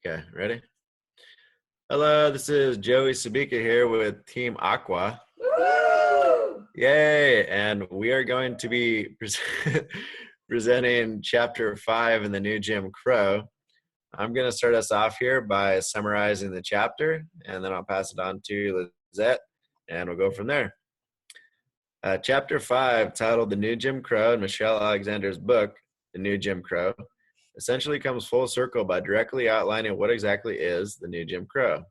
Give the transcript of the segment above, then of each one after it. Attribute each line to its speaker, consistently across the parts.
Speaker 1: Okay, ready? Hello, this is Joey Sabika here with Team Aqua. Woo! Yay! And we are going to be presenting Chapter 5 in the new Jim Crow. I'm going to start us off here by summarizing the chapter, and then I'll pass it on to Lizette, and we'll go from there. Chapter 5, titled The New Jim Crow, in Michelle Alexander's book, The New Jim Crow, essentially comes full circle by directly outlining what exactly is the new Jim Crow.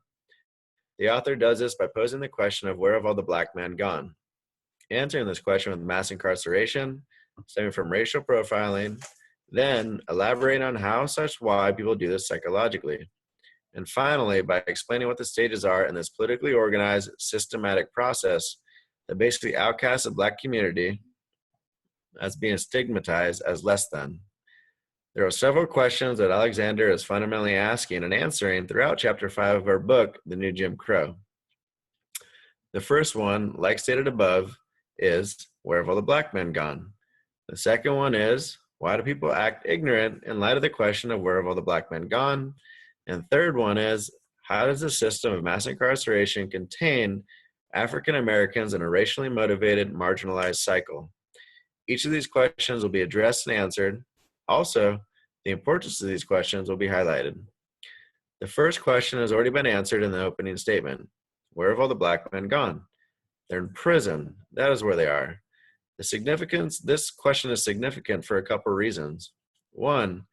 Speaker 1: The author does this by posing the question of where have all the black men gone? Answering this question with mass incarceration, stemming from racial profiling, then elaborating on how/why people do this psychologically. And finally, by explaining what the stages are in this politically organized, systematic process that basically outcasts the black community as being stigmatized as less than. There are several questions that Alexander is fundamentally asking and answering throughout Chapter 5 of our book, The New Jim Crow. The first one, like stated above, is, where have all the black men gone? The second one is, why do people act ignorant in light of the question of where have all the black men gone? And the third one is, how does the system of mass incarceration contain African Americans in a racially motivated, marginalized cycle? Each of these questions will be addressed and answered. Also, the importance of these questions will be highlighted. The first question has already been answered in the opening statement. Where have all the black men gone? They're in prison. That is where they are. This question is significant for a couple of reasons. One,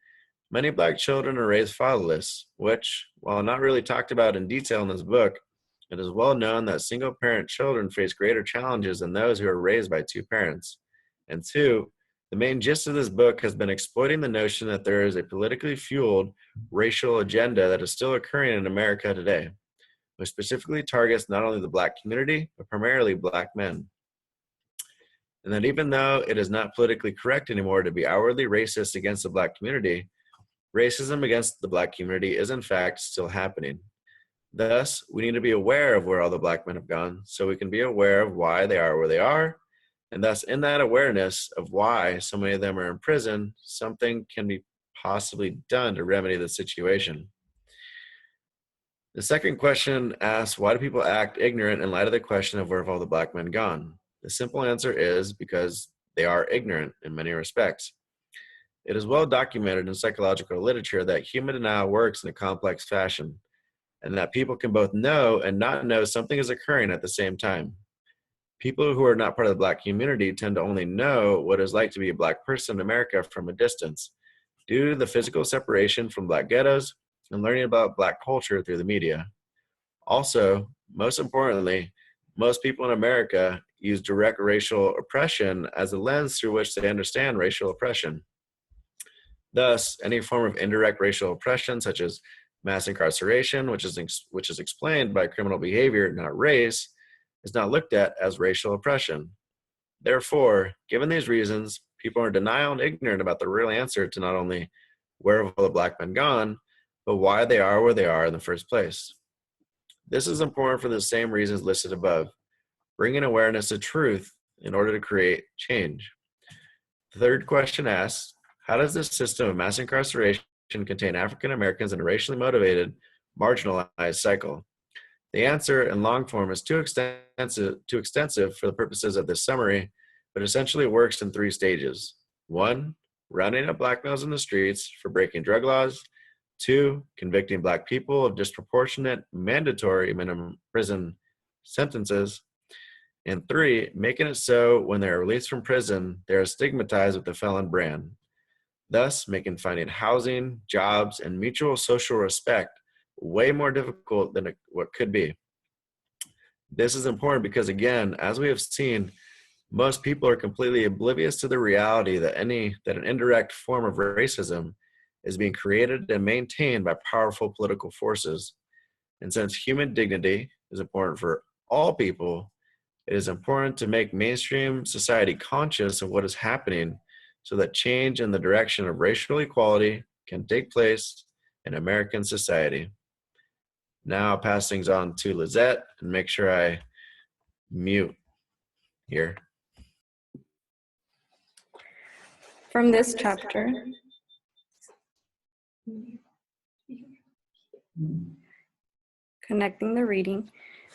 Speaker 1: many black children are raised fatherless, which, while not really talked about in detail in this book, it is well known that single-parent children face greater challenges than those who are raised by two parents. And two, the main gist of this book has been exploiting the notion that there is a politically fueled racial agenda that is still occurring in America today, which specifically targets not only the black community, but primarily black men. And that even though it is not politically correct anymore to be outwardly racist against the black community, racism against the black community is in fact still happening. Thus, we need to be aware of where all the black men have gone so we can be aware of why they are where they are. And thus, in that awareness of why so many of them are in prison, something can be possibly done to remedy the situation. The second question asks, why do people act ignorant in light of the question of where have all the black men gone? The simple answer is because they are ignorant in many respects. It is well documented in psychological literature that human denial works in a complex fashion, and that people can both know and not know something is occurring at the same time. People who are not part of the black community tend to only know what it's like to be a black person in America from a distance, due to the physical separation from black ghettos and learning about black culture through the media. Also, most importantly, most people in America use direct racial oppression as a lens through which they understand racial oppression. Thus, any form of indirect racial oppression, such as mass incarceration, which is explained by criminal behavior, not race, is not looked at as racial oppression. Therefore, given these reasons, people are in denial and ignorant about the real answer to not only where have all the black men gone, but why they are where they are in the first place. This is important for the same reasons listed above, bringing awareness to truth in order to create change. The third question asks, how does this system of mass incarceration contain African Americans in a racially motivated, marginalized cycle? The answer in long form is too extensive for the purposes of this summary, but essentially works in three stages. 1, rounding up black males in the streets for breaking drug laws. 2, convicting black people of disproportionate mandatory minimum prison sentences. And 3, making it so when they are released from prison, they are stigmatized with the felon brand, thus making finding housing, jobs, and mutual social respect way more difficult than what could be. This is important because, again, as we have seen, most people are completely oblivious to the reality that an indirect form of racism is being created and maintained by powerful political forces. And since human dignity is important for all people, it is important to make mainstream society conscious of what is happening so that change in the direction of racial equality can take place in American society. Now I'll pass things on to Lizette and make sure I mute here.
Speaker 2: From this chapter, Connecting the reading,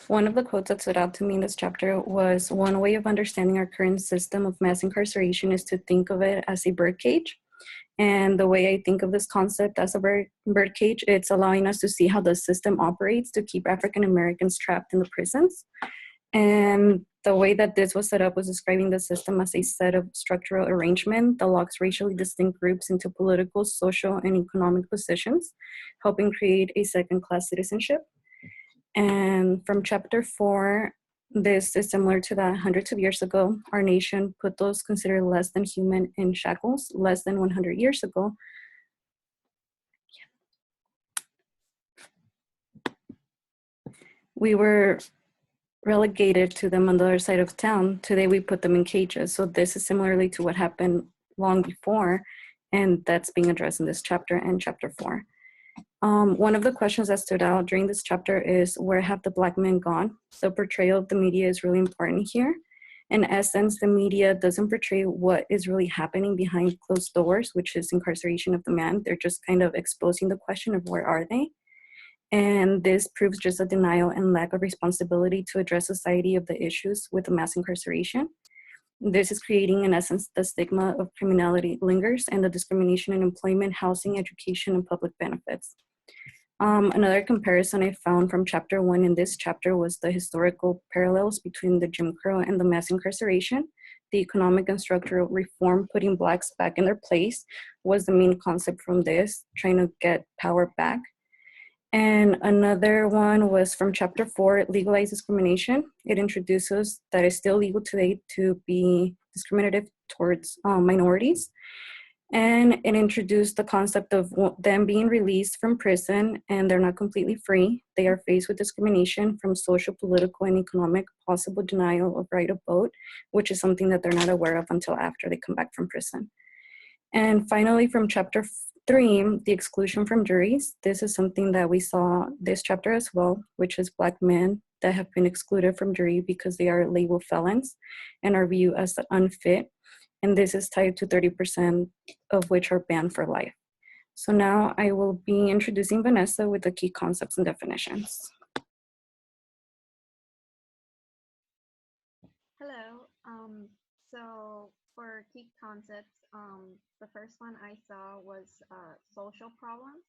Speaker 2: one of the quotes that stood out to me in this chapter was, "One way of understanding our current system of mass incarceration is to think of it as a birdcage." And the way I think of this concept as a birdcage, it's allowing us to see how the system operates to keep African Americans trapped in the prisons. And the way that this was set up was describing the system as a set of structural arrangement that locks racially distinct groups into political, social, and economic positions, helping create a second-class citizenship. And from chapter 4, this is similar to that hundreds of years ago. Our nation put those considered less than human in shackles less than 100 years ago. We were relegated to them on the other side of town. Today we put them in cages. So this is similarly to what happened long before, and that's being addressed in this chapter and chapter 4. One of the questions that stood out during this chapter is, where have the Black men gone? The portrayal of the media is really important here. In essence, the media doesn't portray what is really happening behind closed doors, which is incarceration of the man. They're just kind of exposing the question of where are they? And this proves just a denial and lack of responsibility to address society of the issues with the mass incarceration. This is creating, in essence, the stigma of criminality lingers and the discrimination in employment, housing, education, and public benefits. Another comparison I found from chapter 1 in this chapter was the historical parallels between the Jim Crow and the mass incarceration. The economic and structural reform, putting Blacks back in their place, was the main concept from this, trying to get power back. And another one was from chapter 4, legalized discrimination. It introduces that it's still legal today to be discriminative towards minorities. And it introduced the concept of them being released from prison and they're not completely free. They are faced with discrimination from social, political, and economic, possible denial of right of vote, which is something that they're not aware of until after they come back from prison. And finally, from chapter 3, the exclusion from juries. This is something that we saw this chapter as well, which is Black men that have been excluded from jury because they are labeled felons and are viewed as unfit. And this is tied to 30% of which are banned for life. So now I will be introducing Vanessa with the key concepts and definitions.
Speaker 3: Hello. So for key concepts, the first one I saw was social problems.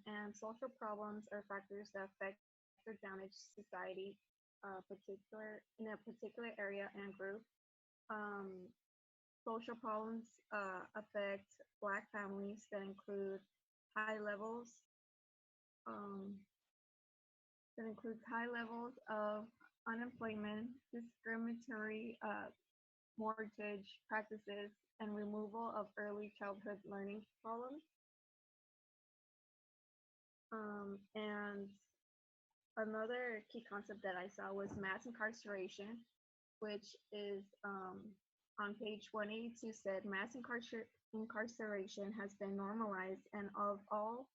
Speaker 3: And social problems are factors that affect or damage society, in a particular area and group. Um, Social problems affect Black families high levels um, that includes high levels of unemployment, discriminatory mortgage practices, and removal of early childhood learning problems. And another key concept that I saw was mass incarceration, which is on page 182 said incarceration has been normalized and of all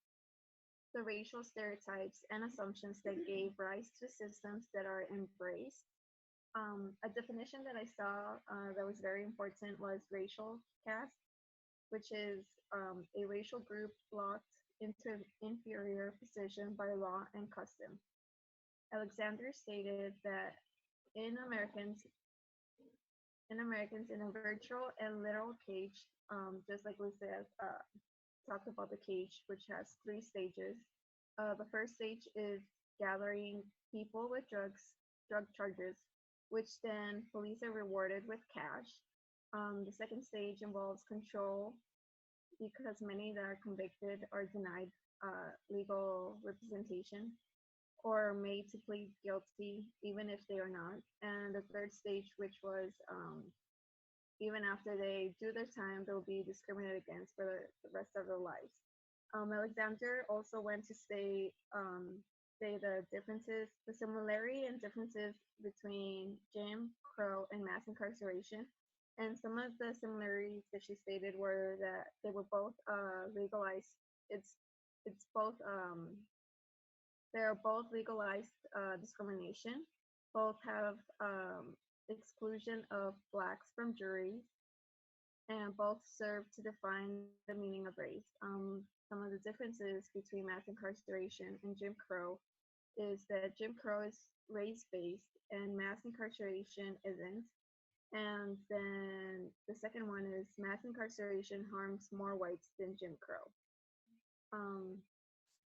Speaker 3: the racial stereotypes and assumptions that gave rise to systems that are embraced. A definition that I saw that was very important was racial caste, which is a racial group locked into inferior position by law and custom. Alexander stated that in Americans, in a virtual and literal cage, just like Lucia talked about the cage, which has 3 stages. The first stage is gathering people with drug charges, which then police are rewarded with cash. The second stage involves control because many that are convicted are denied legal representation or made to plead guilty even if they are not. And the third stage, which was even after they do their time, they'll be discriminated against for the rest of their lives. Alexander also went to say the similarity and differences between Jim Crow and mass incarceration. And some of the similarities that she stated were that they were both legalized. It's both they are both legalized discrimination. Both have exclusion of blacks from juries, and both serve to define the meaning of race. some of the differences between mass incarceration and Jim Crow is that Jim Crow is race-based and mass incarceration isn't. And then the second one is mass incarceration harms more whites than Jim Crow.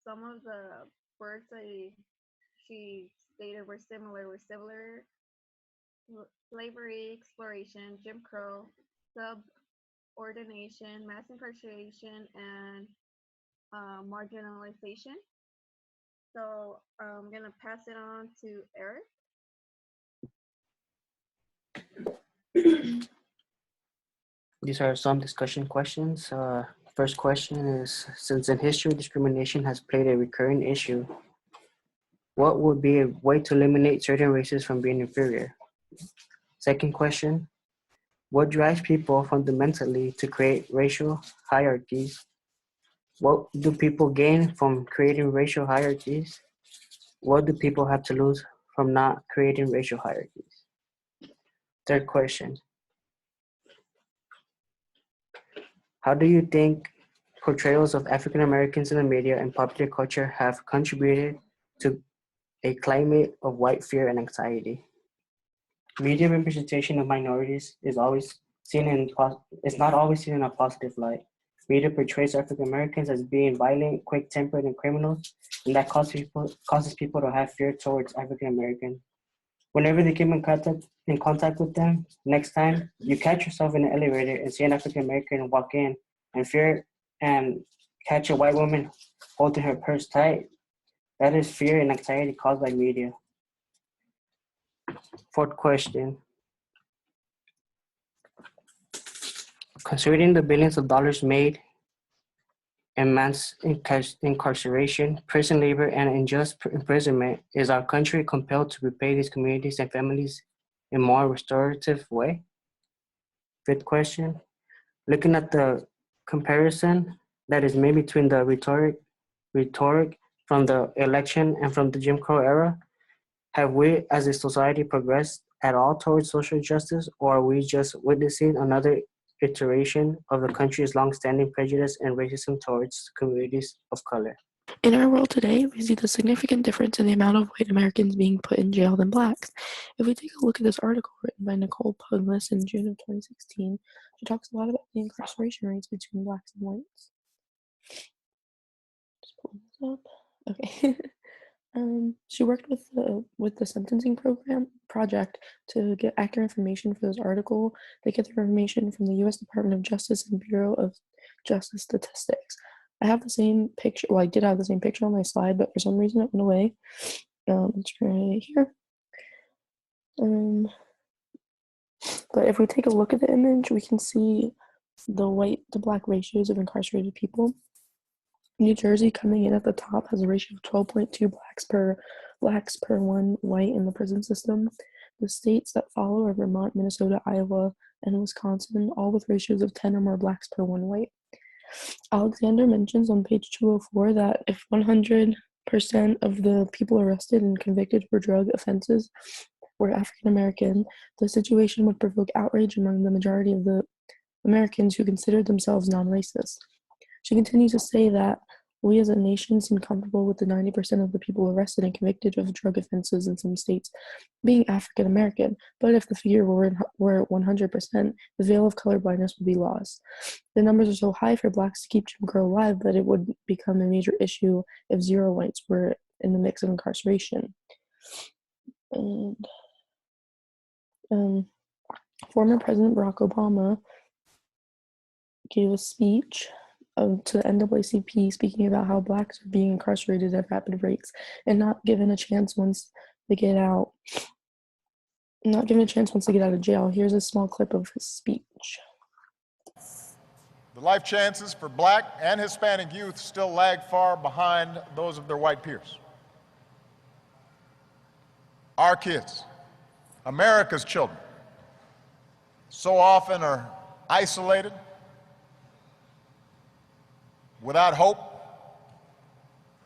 Speaker 3: Some of the words she stated were similar. Slavery, exploration, Jim Crow, subordination, mass incarceration, and marginalization. So I'm gonna pass it on to Eric.
Speaker 4: These are some discussion questions. First question is, since in history discrimination has played a recurring issue, what would be a way to eliminate certain races from being inferior? Second question, what drives people fundamentally to create racial hierarchies? What do people gain from creating racial hierarchies? What do people have to lose from not creating racial hierarchies? Third question, how do you think portrayals of African Americans in the media and popular culture have contributed to a climate of white fear and anxiety? Media representation of minorities is not always seen in a positive light. Media portrays African Americans as being violent, quick-tempered, and criminals, and that causes people to have fear towards African Americans. Whenever they come in contact with them, next time you catch yourself in an elevator and see an African American walk in and catch a white woman holding her purse tight, that is fear and anxiety caused by media. Fourth question. Considering the billions of dollars made in mass incarceration, prison labor, and unjust imprisonment, is our country compelled to repay these communities and families in a more restorative way? Fifth question. Looking at the comparison that is made between the rhetoric from the election and from the Jim Crow era, have we as a society progressed at all towards social justice, or are we just witnessing another iteration of the country's long-standing prejudice and racism towards communities of color?
Speaker 5: In our world today, we see the significant difference in the amount of white Americans being put in jail than blacks. If we take a look at this article written by Nicole Puglis in June of 2016, she talks a lot about the incarceration rates between blacks and whites. Just pull this up. Okay. She worked with the sentencing project to get accurate information for this article. They get their information from the U.S. Department of Justice and Bureau of Justice Statistics. I have the same picture. Well, I did have the same picture on my slide, but for some reason it went away. It's right here. But if we take a look at the image, we can see the white to black ratios of incarcerated people. New Jersey, coming in at the top, has a ratio of 12.2 blacks per one white in the prison system. The states that follow are Vermont, Minnesota, Iowa, and Wisconsin, all with ratios of 10 or more blacks per one white. Alexander mentions on page 204 that if 100% of the people arrested and convicted for drug offenses were African American, the situation would provoke outrage among the majority of the Americans who considered themselves non-racist. She continues to say that we as a nation seem comfortable with the 90% of the people arrested and convicted of drug offenses in some states being African American, but if the figure were 100%, the veil of colorblindness would be lost. The numbers are so high for blacks to keep Jim Crow alive that it would become a major issue if zero whites were in the mix of incarceration. And former President Barack Obama gave a speech to the NAACP speaking about how blacks are being incarcerated at rapid rates and not given a chance once they get out. Not given a chance once they get out of jail. Here's a small clip of his speech.
Speaker 6: The life chances for black and Hispanic youth still lag far behind those of their white peers. Our kids, America's children, so often are isolated, without hope,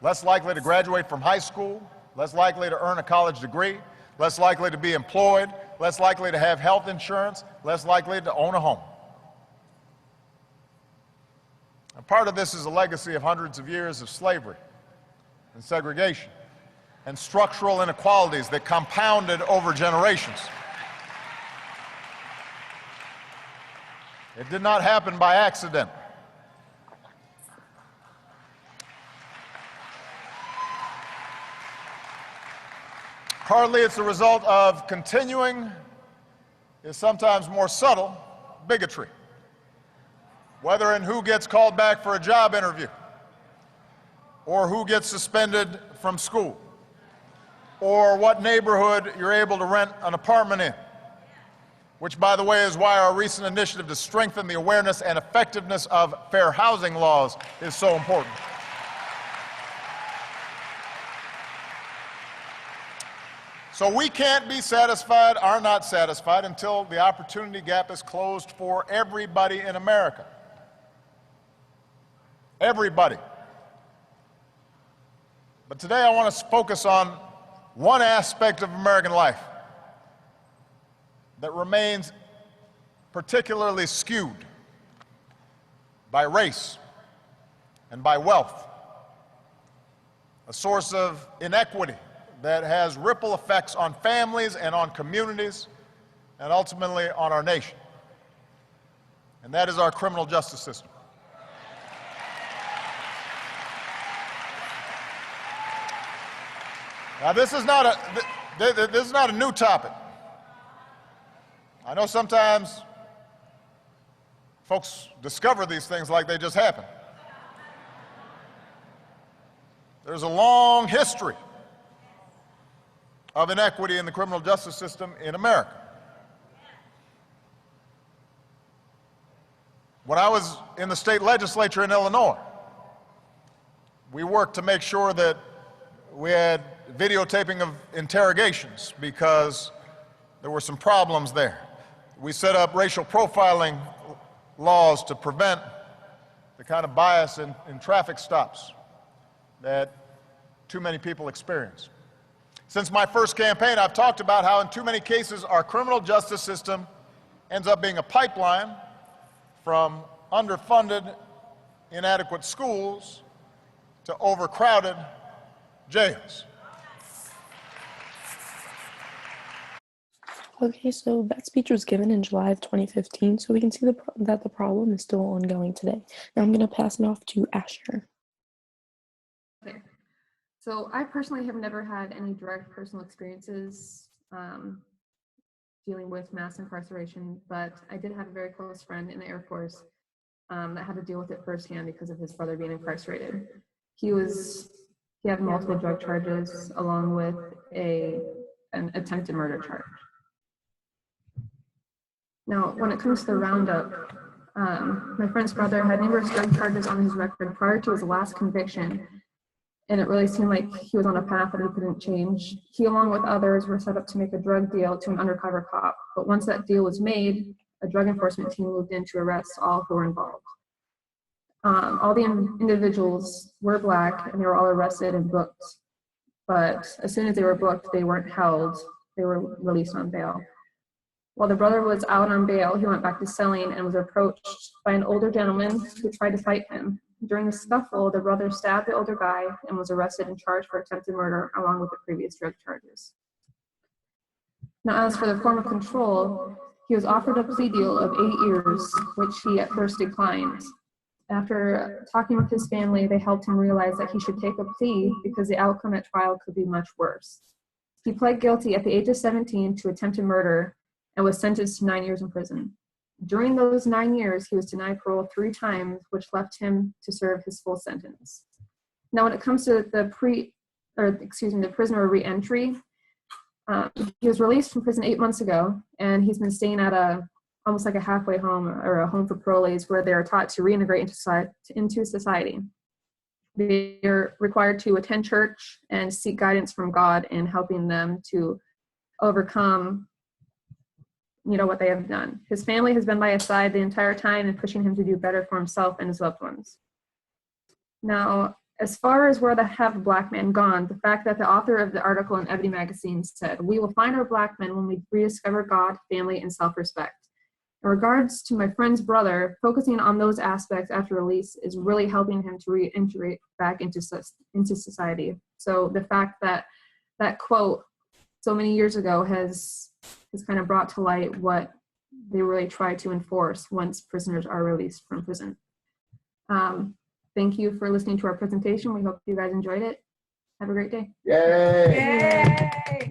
Speaker 6: less likely to graduate from high school, less likely to earn a college degree, less likely to be employed, less likely to have health insurance, less likely to own a home. And part of this is a legacy of hundreds of years of slavery and segregation and structural inequalities that compounded over generations. It did not happen by accident. Partly it's the result of continuing, is sometimes more subtle, bigotry. Whether in who gets called back for a job interview, or who gets suspended from school, or what neighborhood you're able to rent an apartment in, which, by the way, is why our recent initiative to strengthen the awareness and effectiveness of fair housing laws is so important. So we can't be satisfied, are not satisfied, until the opportunity gap is closed for everybody in America. Everybody. But today I want to focus on one aspect of American life that remains particularly skewed by race and by wealth, a source of inequity that has ripple effects on families and on communities and ultimately on our nation. And that is our criminal justice system. Now, this is not a new topic. I know sometimes folks discover these things like they just happen. There's a long history of inequity in the criminal justice system in America. When I was in the state legislature in Illinois, we worked to make sure that we had videotaping of interrogations because there were some problems there. We set up racial profiling laws to prevent the kind of bias in traffic stops that too many people experience. Since my first campaign, I've talked about how in too many cases our criminal justice system ends up being a pipeline from underfunded, inadequate schools to overcrowded jails.
Speaker 5: Okay, so that speech was given in July of 2015, so we can see that the problem is still ongoing today. Now I'm going to pass it off to Asher.
Speaker 7: Okay, so I personally have never had any direct personal experiences dealing with mass incarceration, but I did have a very close friend in the Air Force that had to deal with it firsthand because of his brother being incarcerated. He had multiple drug charges along with an attempted murder charge. Now, when it comes to the roundup, my friend's brother had numerous drug charges on his record prior to his last conviction, and it really seemed like he was on a path that he couldn't change. He, along with others, were set up to make a drug deal to an undercover cop, but once that deal was made, a drug enforcement team moved in to arrest all who were involved. All the individuals were Black, and they were all arrested and booked, but as soon as they were booked, they weren't held, they were released on bail. While the brother was out on bail, he went back to selling and was approached by an older gentleman who tried to fight him. During the scuffle, the brother stabbed the older guy and was arrested and charged for attempted murder along with the previous drug charges. Now, as for the form of control, he was offered a plea deal of 8 years, which he at first declined. After talking with his family, they helped him realize that he should take a plea because the outcome at trial could be much worse. He pled guilty at the age of 17 to attempted murder and was sentenced to 9 years in prison. During those 9 years, he was denied parole 3 times, which left him to serve his full sentence. Now, when it comes to the prisoner reentry, he was released from prison 8 months ago, and he's been staying at almost like a halfway home or a home for parolees where they are taught to reintegrate into society. They are required to attend church and seek guidance from God in helping them to overcome what they have done. His family has been by his side the entire time and pushing him to do better for himself and his loved ones. Now, as far as where the half Black man gone, the fact that the author of the article in Ebony magazine said, "We will find our Black men when we rediscover God, family, and self-respect." In regards to my friend's brother, focusing on those aspects after release is really helping him to reintegrate back into society. So the fact that that quote so many years ago has kind of brought to light what they really try to enforce once prisoners are released from prison. Thank you for listening to our presentation. We hope you guys enjoyed it. Have a great day.
Speaker 1: Yay!
Speaker 2: Yay!